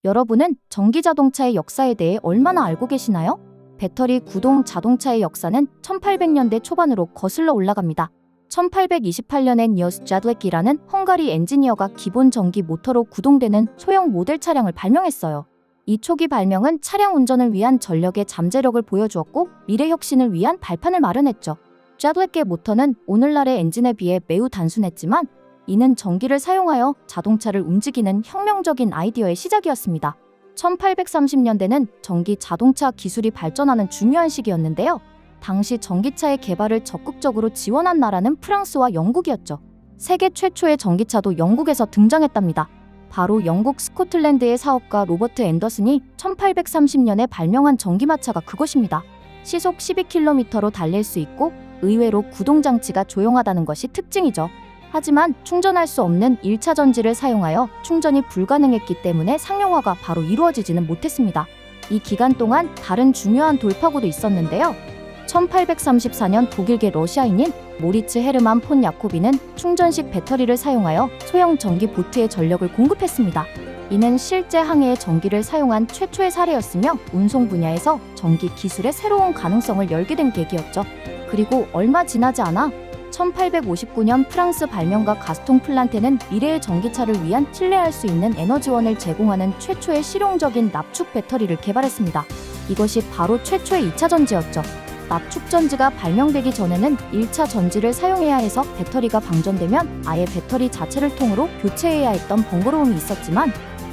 여러분은 전기자동차의 역사에 대해 얼마나 알고 계시나요? 배터리 구동 자동차의 역사는 1800년대 초반으로 거슬러 올라갑니다. 1828년엔 니어스 자드웨키라는 헝가리 엔지니어가 기본 전기 모터로 구동되는 소형 모델 차량을 발명했어요. 이 초기 발명은 차량 운전을 위한 전력의 잠재력을 보여주었고 미래 혁신을 위한 발판을 마련했죠. 자드웨키의 모터는 오늘날의 엔진에 비해 매우 단순했지만 이는 전기를 사용하여 자동차를 움직이는 혁명적인 아이디어의 시작이었습니다. 1830년대는 전기 자동차 기술이 발전하는 중요한 시기였는데요. 당시 전기차의 개발을 적극적으로 지원한 나라는 프랑스와 영국이었죠. 세계 최초의 전기차도 영국에서 등장했답니다. 바로 영국 스코틀랜드의 사업가 로버트 앤더슨이 1830년에 발명한 전기마차가 그것입니다. 시속 12km로 달릴 수 있고 의외로 구동장치가 조용하다는 것이 특징이죠. 하지만 충전할 수 없는 1차 전지를 사용하여 충전이 불가능했기 때문에 상용화가 바로 이루어지지는 못했습니다. 이 기간 동안 다른 중요한 돌파구도 있었는데요. 1834년 독일계 러시아인인 모리츠 헤르만 폰 야코비는 충전식 배터리를 사용하여 소형 전기 보트에 전력을 공급했습니다. 이는 실제 항해에 전기를 사용한 최초의 사례였으며 운송 분야에서 전기 기술의 새로운 가능성을 열게 된 계기였죠. 그리고 얼마 지나지 않아 1859년 프랑스 발명가 가스통 플란테는 미래의 전기차를 위한 신뢰할 수 있는 에너지원을 제공하는 최초의 실용적인 납축 배터리를 개발했습니다. 이것이 바로 최초의 2차 전지였죠. 납축 전지가 발명되기 전에는 1차 전지를 사용해야 해서 배터리가 방전되면 아예 배터리 자체를 통으로 교체해야 했던 번거로움이 있었지만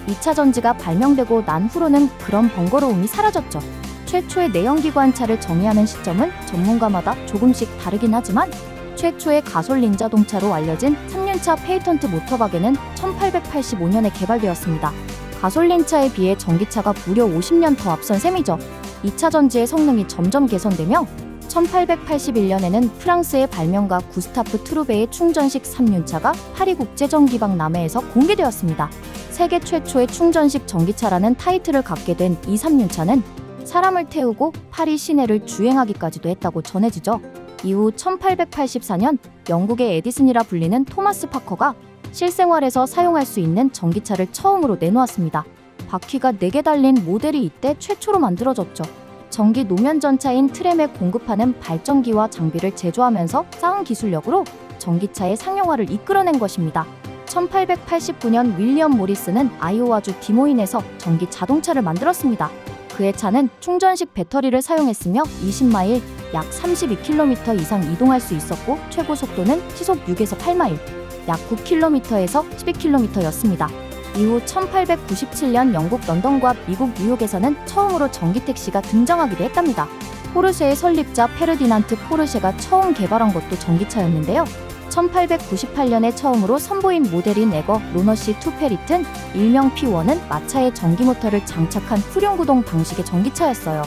2차 전지가 발명되고 난 후로는 그런 번거로움이 사라졌죠. 최초의 내연기관차를 정의하는 시점은 전문가마다 조금씩 다르긴 하지만 최초의 가솔린 자동차로 알려진 3륜차 페이턴트 모터바겐은 1885년에 개발되었습니다. 가솔린차에 비해 전기차가 무려 50년 더 앞선 셈이죠. 2차 전지의 성능이 점점 개선되며 1881년에는 프랑스의 발명가 구스타프 트루베의 충전식 3륜차가 파리 국제전기방 남해에서 공개되었습니다. 세계 최초의 충전식 전기차라는 타이틀을 갖게 된 이 3륜차는 사람을 태우고 파리 시내를 주행하기까지도 했다고 전해지죠. 이후 1884년 영국의 에디슨이라 불리는 토마스 파커가 실생활에서 사용할 수 있는 전기차를 처음으로 내놓았습니다. 바퀴가 4개 달린 모델이 이때 최초로 만들어졌죠. 전기 노면 전차인 트램에 공급하는 발전기와 장비를 제조하면서 쌓은 기술력으로 전기차의 상용화를 이끌어낸 것입니다. 1889년 윌리엄 모리스는 아이오와주 디모인에서 전기 자동차를 만들었습니다. 그의 차는 충전식 배터리를 사용했으며 20마일, 약 32km 이상 이동할 수 있었고 최고 속도는 시속 6에서 8마일, 약 9km에서 12km였습니다. 이후 1897년 영국 런던과 미국 뉴욕에서는 처음으로 전기택시가 등장하기도 했답니다. 포르쉐의 설립자 페르디난트 포르쉐가 처음 개발한 것도 전기차였는데요. 1898년에 처음으로 선보인 모델인 에거 로너시 투페리튼, 일명 P1은 마차에 전기모터를 장착한 후륜구동 방식의 전기차였어요.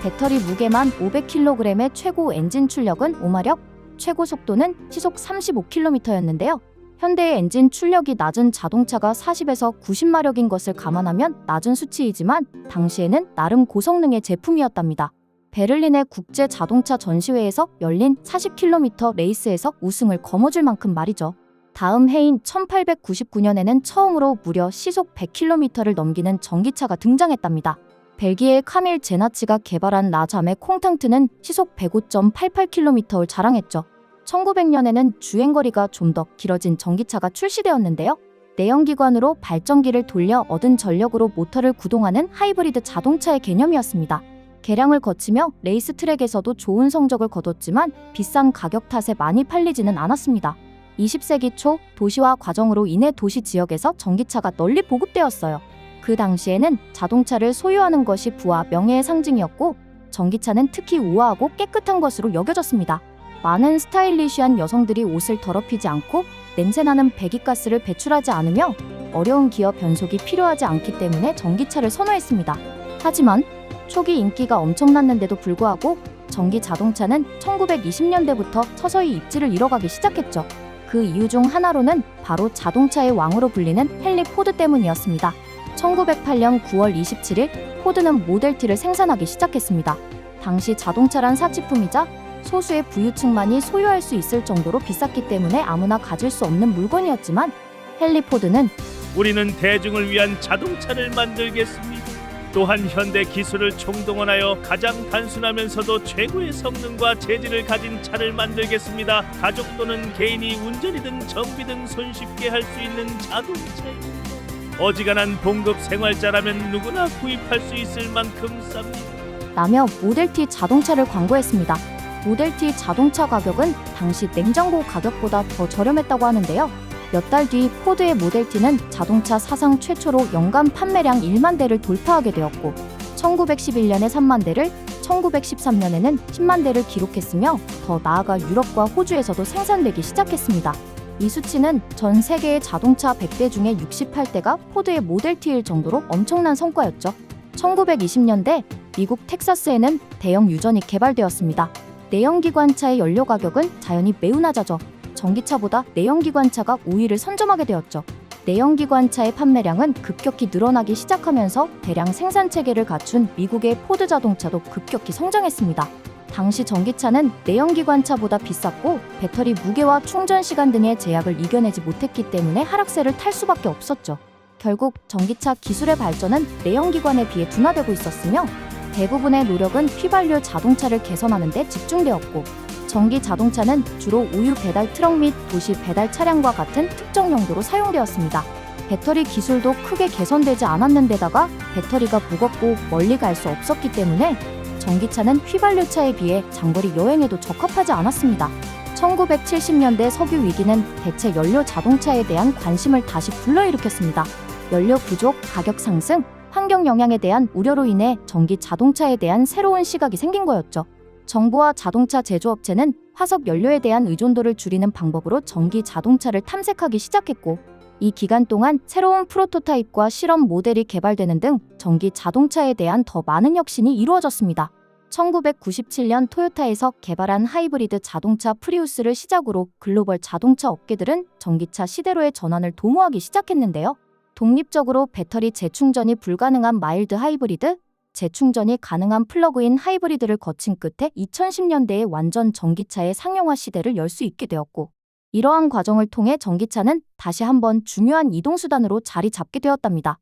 배터리 무게만 500kg의 최고 엔진 출력은 5마력, 최고 속도는 시속 35km였는데요. 현대의 엔진 출력이 낮은 자동차가 40에서 90마력인 것을 감안하면 낮은 수치이지만 당시에는 나름 고성능의 제품이었답니다. 베를린의 국제 자동차 전시회에서 열린 40km 레이스에서 우승을 거머쥘 만큼 말이죠. 다음 해인 1899년에는 처음으로 무려 시속 100km를 넘기는 전기차가 등장했답니다. 벨기에의 카밀 제나치가 개발한 라잠의 콩탕트는 시속 105.88km를 자랑했죠. 1900년에는 주행거리가 좀 더 길어진 전기차가 출시되었는데요. 내연기관으로 발전기를 돌려 얻은 전력으로 모터를 구동하는 하이브리드 자동차의 개념이었습니다. 개량을 거치며 레이스 트랙에서도 좋은 성적을 거뒀지만 비싼 가격 탓에 많이 팔리지는 않았습니다. 20세기 초 도시화 과정으로 인해 도시 지역에서 전기차가 널리 보급되었어요. 그 당시에는 자동차를 소유하는 것이 부와 명예의 상징이었고 전기차는 특히 우아하고 깨끗한 것으로 여겨졌습니다. 많은 스타일리시한 여성들이 옷을 더럽히지 않고 냄새나는 배기가스를 배출하지 않으며 어려운 기어 변속이 필요하지 않기 때문에 전기차를 선호했습니다. 하지만 초기 인기가 엄청났는데도 불구하고 전기 자동차는 1920년대부터 서서히 입지를 잃어가기 시작했죠. 그 이유 중 하나로는 바로 자동차의 왕으로 불리는 헨리 포드 때문이었습니다. 1908년 9월 27일 포드는 모델 T를 생산하기 시작했습니다. 당시 자동차란 사치품이자 소수의 부유층만이 소유할 수 있을 정도로 비쌌기 때문에 아무나 가질 수 없는 물건이었지만 헨리 포드는 우리는 대중을 위한 자동차를 만들겠습니다. 또한 현대 기술을 총동원하여 가장 단순하면서도 최고의 성능과 재질을 가진 차를 만들겠습니다. 가족 또는 개인이 운전이든 정비든 손쉽게 할 수 있는 자동차입니다. 어지간한 봉급 생활자라면 누구나 구입할 수 있을 만큼 쌉니다. 라며 모델-T 자동차를 광고했습니다. 모델-T 자동차 가격은 당시 냉장고 가격보다 더 저렴했다고 하는데요. 몇 달 뒤 포드의 모델-T는 자동차 사상 최초로 연간 판매량 1만 대를 돌파하게 되었고 1911년에 3만 대를, 1913년에는 10만 대를 기록했으며 더 나아가 유럽과 호주에서도 생산되기 시작했습니다. 이 수치는 전 세계의 자동차 100대 중에 68대가 포드의 모델-T일 정도로 엄청난 성과였죠. 1920년대 미국 텍사스에는 대형 유전이 개발되었습니다. 내연기관차의 연료 가격은 자연히 매우 낮아져 전기차보다 내연기관차가 우위를 선점하게 되었죠. 내연기관차의 판매량은 급격히 늘어나기 시작하면서 대량 생산 체계를 갖춘 미국의 포드 자동차도 급격히 성장했습니다. 당시 전기차는 내연기관차보다 비쌌고 배터리 무게와 충전 시간 등의 제약을 이겨내지 못했기 때문에 하락세를 탈 수밖에 없었죠. 결국 전기차 기술의 발전은 내연기관에 비해 둔화되고 있었으며 대부분의 노력은 휘발유 자동차를 개선하는 데 집중되었고 전기 자동차는 주로 우유 배달 트럭 및 도시 배달 차량과 같은 특정 용도로 사용되었습니다. 배터리 기술도 크게 개선되지 않았는데다가 배터리가 무겁고 멀리 갈 수 없었기 때문에 전기차는 휘발유차에 비해 장거리 여행에도 적합하지 않았습니다. 1970년대 석유 위기는 대체 연료 자동차에 대한 관심을 다시 불러일으켰습니다. 연료 부족, 가격 상승, 환경 영향에 대한 우려로 인해 전기 자동차에 대한 새로운 시각이 생긴 거였죠. 정부와 자동차 제조업체는 화석 연료에 대한 의존도를 줄이는 방법으로 전기 자동차를 탐색하기 시작했고 이 기간 동안 새로운 프로토타입과 실험 모델이 개발되는 등 전기 자동차에 대한 더 많은 혁신이 이루어졌습니다. 1997년 토요타에서 개발한 하이브리드 자동차 프리우스를 시작으로 글로벌 자동차 업계들은 전기차 시대로의 전환을 도모하기 시작했는데요. 독립적으로 배터리 재충전이 불가능한 마일드 하이브리드, 재충전이 가능한 플러그인 하이브리드를 거친 끝에 2010년대에 완전 전기차의 상용화 시대를 열 수 있게 되었고 이러한 과정을 통해 전기차는 다시 한번 중요한 이동수단으로 자리 잡게 되었답니다.